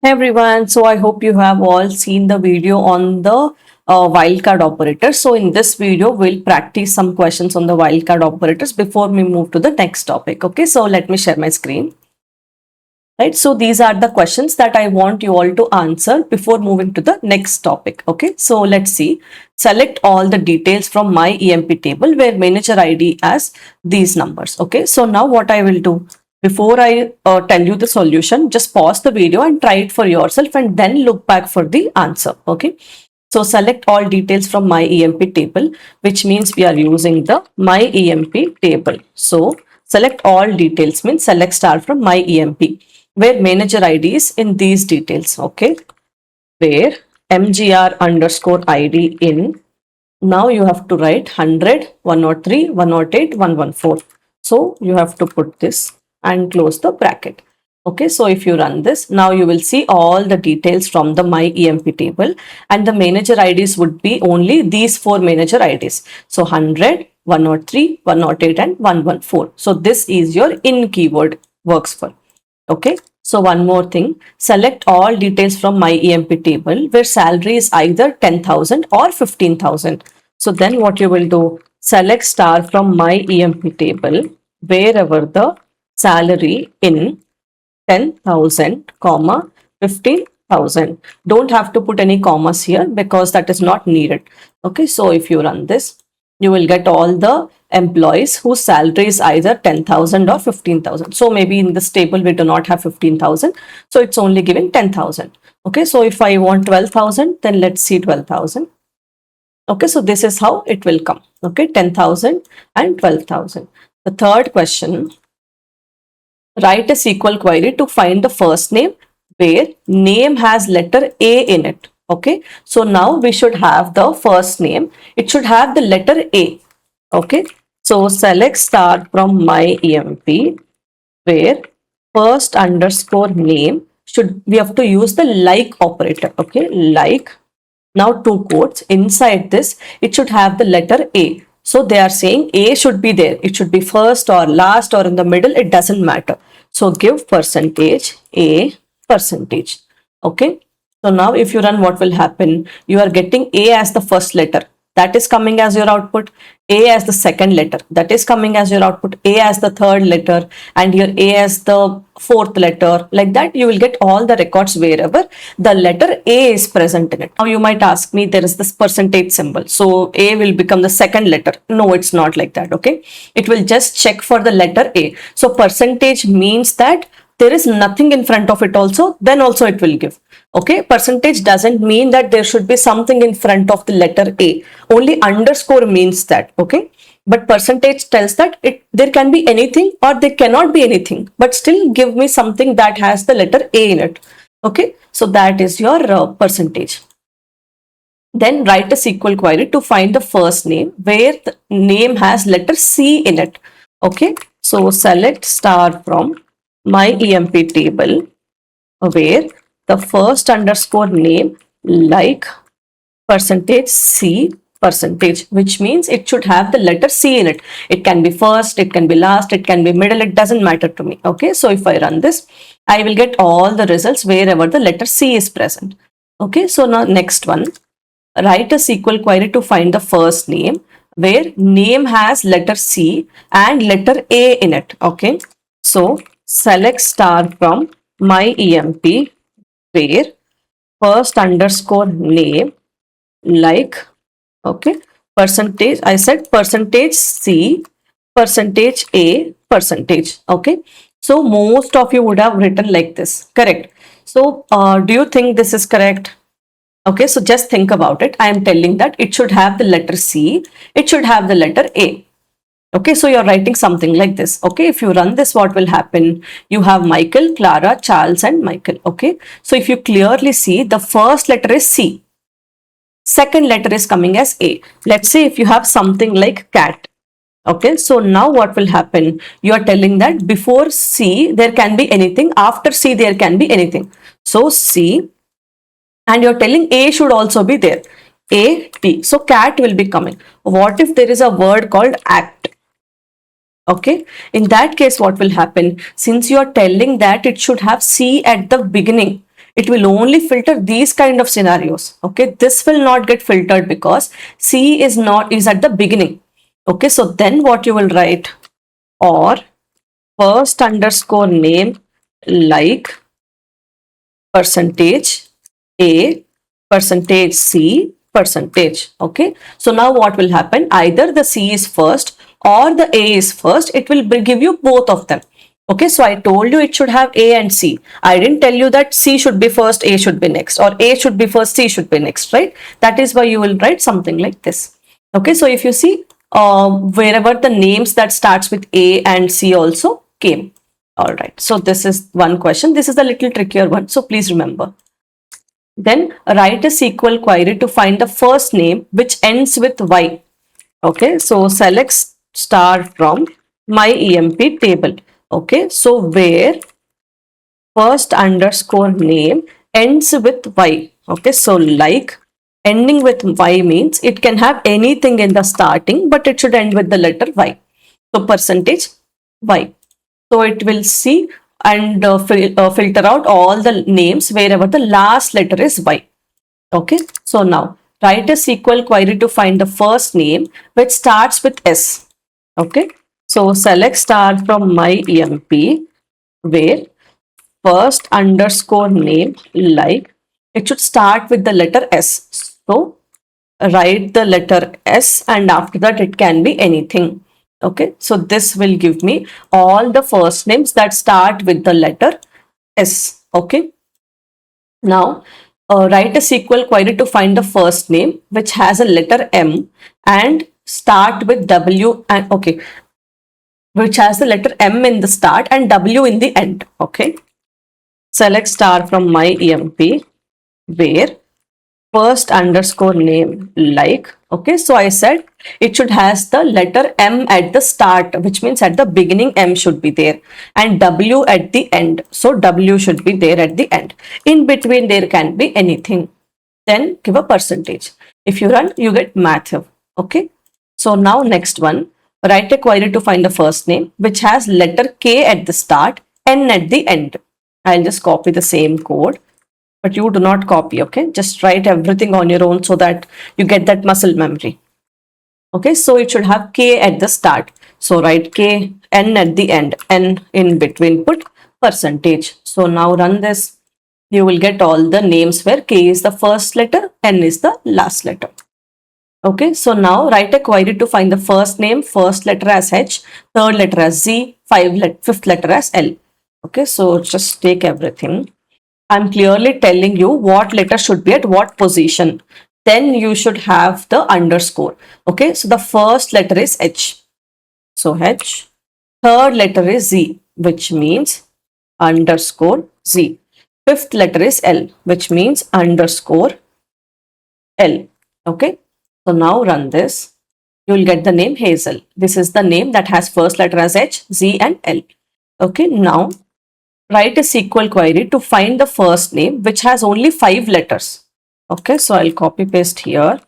Hey everyone, so I hope you have all seen the video on the wildcard operators. So in this video, we'll practice some questions on the wildcard operators before we move to the next topic. Okay, so let me share my screen. Right, so these are the questions that I want you all to answer before moving to the next topic. Okay, so let's see. Select all the details from my EMP table where manager ID as these numbers. Okay, so now what I will do, before I tell you the solution, just pause the video and try it for yourself and then look back for the answer. Okay, so select all details from my EMP table, which means we are using the my EMP table. So select all details means select star from my EMP where manager ID is in these details. Okay, where mgr underscore ID in. Now you have to write 100, 103, 108, 114. So you have to put this and close the bracket. Okay, so if you run this, now you will see all the details from the my EMP table and the manager IDs would be only these four manager IDs. So 100, 103, 108 and 114. So this is your in keyword works for. Okay, so one more thing, select all details from my EMP table where salary is either 10,000 or 15,000. So then what you will do, select star from my EMP table wherever the salary in 10,000 comma 15,000. Don't have to put any commas here because that is not needed. Okay, so if you run this, you will get all the employees whose salary is either 10,000 or 15,000. So maybe in this table we do not have 15,000. So it's only giving 10,000. Okay, so if I want 12,000, then let's see 12,000. Okay, so this is how it will come. Okay, 10,000 and 12,000. The third question, write a SQL query to find the first name where name has letter A in it. Okay, so now we should have the first name. It should have the letter A. Okay, so select star from my EMP where first underscore name should, we have to use the like operator. Okay, like. Now two quotes inside this, it should have the letter A. So they are saying A should be there. It should be first or last or in the middle. It doesn't matter. So give percentage A percentage. Okay. So now if you run, what will happen? You are getting A as the first letter. That is coming as your output. A as the second letter. That is coming as your output. A as the third letter. And your A as the fourth letter. Like that, you will get all the records wherever the letter A is present in it. Now you might ask me, there is this percentage symbol. So A will become the second letter. No, it's not like that. Okay. It will just check for the letter A. So percentage means that there is nothing in front of it also, then also it will give. Okay, percentage doesn't mean that there should be something in front of the letter A. Only underscore means that. Okay, but percentage tells that there can be anything or there cannot be anything, but still give me something that has the letter A in it. Okay, so that is your percentage. Then write a SQL query to find the first name where the name has letter C in it. Okay, so select star from my EMP table where the first underscore name like percentage C percentage, which means it should have the letter C in it. It can be first, it can be last, it can be middle, it doesn't matter to me. Okay, so if I run this, I will get all the results wherever the letter C is present. Okay, so now next one, write a SQL query to find the first name where name has letter C and letter A in it. Okay, so select star from my EMP where first underscore name like, okay, percentage, I said percentage C, percentage A, percentage. Okay, so most of you would have written like this, correct? So do you think this is correct? Okay, so just think about it. I am telling that it should have the letter C, it should have the letter A. Okay, so you're writing something like this. Okay, if you run this, what will happen? You have Michael, Clara, Charles and Michael. Okay, so if you clearly see, the first letter is C. Second letter is coming as A. Let's say if you have something like cat. Okay, so now what will happen? You are telling that before C, there can be anything. After C, there can be anything. So C, and you're telling A should also be there. A, T. So cat will be coming. What if there is a word called act? Okay, in that case, what will happen? Since you are telling that it should have C at the beginning, It will only filter these kind of scenarios. Okay, this will not get filtered because C is at the beginning. Okay, so then what you will write, or first underscore name like percentage A, percentage C, percentage. Okay, so now what will happen? Either the C is first or the A is first. It will give you both of them. Okay, so I told you it should have A and C. I didn't tell you that C should be first, A should be next, or A should be first, C should be next, right? That is why you will write something like this. Okay, so if you see, wherever the names that starts with A and C also came. All right, so this is one question. This is a little trickier one, so please remember. Then write a SQL query to find the first name which ends with Y. Okay, so select star from my EMP table. Okay, so where first underscore name ends with Y. Okay, so like ending with Y means it can have anything in the starting, but it should end with the letter Y. So percentage Y. So it will see and filter out all the names wherever the last letter is Y. Okay, so now write a SQL query to find the first name which starts with S. Okay, so select star from my EMP where first underscore name like it should start with the letter S. So write the letter S and after that it can be anything. Okay, so this will give me all the first names that start with the letter S. Okay, now write a SQL query to find the first name which has a letter M and start with W, and okay, which has the letter M in the start and W in the end. Okay, select star from my EMP where first underscore name like. Okay, so I said it should has the letter M at the start, which means at the beginning M should be there, and W at the end, so W should be there at the end. In between there can be anything. Then give a percentage. If you run, you get Matthew. Okay, so now next one, write a query to find the first name which has letter K at the start, N at the end. I'll just copy the same code, but you do not copy. Okay, just write everything on your own so that you get that muscle memory. Okay, so it should have K at the start, so write K, N at the end, N in between, put percentage. So now run this, you will get all the names where K is the first letter, N is the last letter. Okay, so now write a query to find the first name, first letter as H, third letter as Z, fifth letter as L. Okay, so just take everything. I'm clearly telling you what letter should be at what position. Then you should have the underscore. Okay, so the first letter is H. So H. Third letter is Z, which means underscore Z. Fifth letter is L, which means underscore L. Okay, so now run this. You will get the name Hazel. This is the name that has first letter as H, Z and L. Okay, now write a SQL query to find the first name which has only 5 letters. Okay, so I'll copy paste here.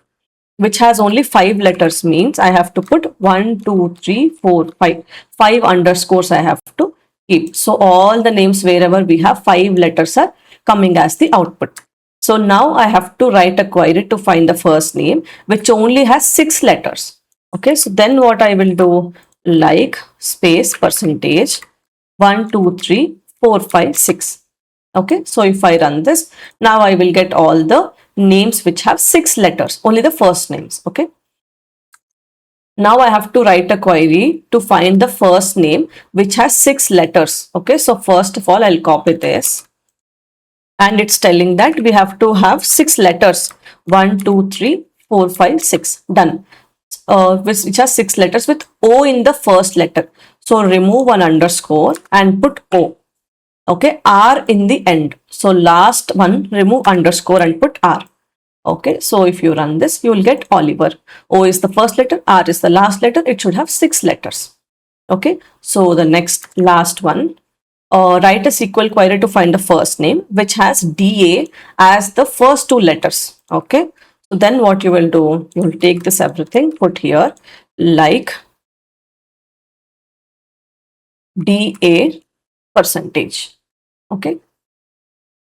Which has only 5 letters means I have to put 1, 2, 3, 4, 5. 5 underscores I have to keep. So all the names wherever we have 5 letters are coming as the output. So now I have to write a query to find the first name which only has 6 letters. Okay, so then what I will do, like space percentage 1, 2, 3, 4, 5, 6. Okay, so if I run this, now I will get all the names which have 6 letters, only the first names. Okay, now I have to write a query to find the first name which has 6 letters. Okay, so first of all, I'll copy this and it's telling that we have to have 6 letters, 1, 2, 3, 4, 5, 6. Done. Which has 6 letters with O in the first letter. So remove one underscore and put O. Okay, R in the end. So last one, remove underscore and put R. Okay, so if you run this, you will get Oliver. O is the first letter, R is the last letter. It should have 6 letters. Okay, so the next last one, write a SQL query to find the first name which has DA as the first 2 letters. Okay, so then what you will do, you will take this everything, put here like DA percentage. Okay,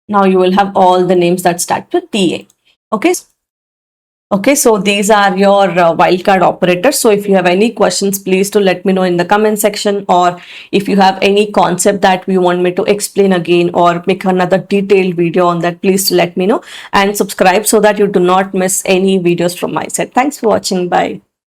Now you will have all the names that start with TA. Okay. Okay, so these are your wildcard operators. So if you have any questions, please to let me know in the comment section, or if you have any concept that you want me to explain again or make another detailed video on that, please to let me know and subscribe so that you do not miss any videos from my side. Thanks for watching. Bye.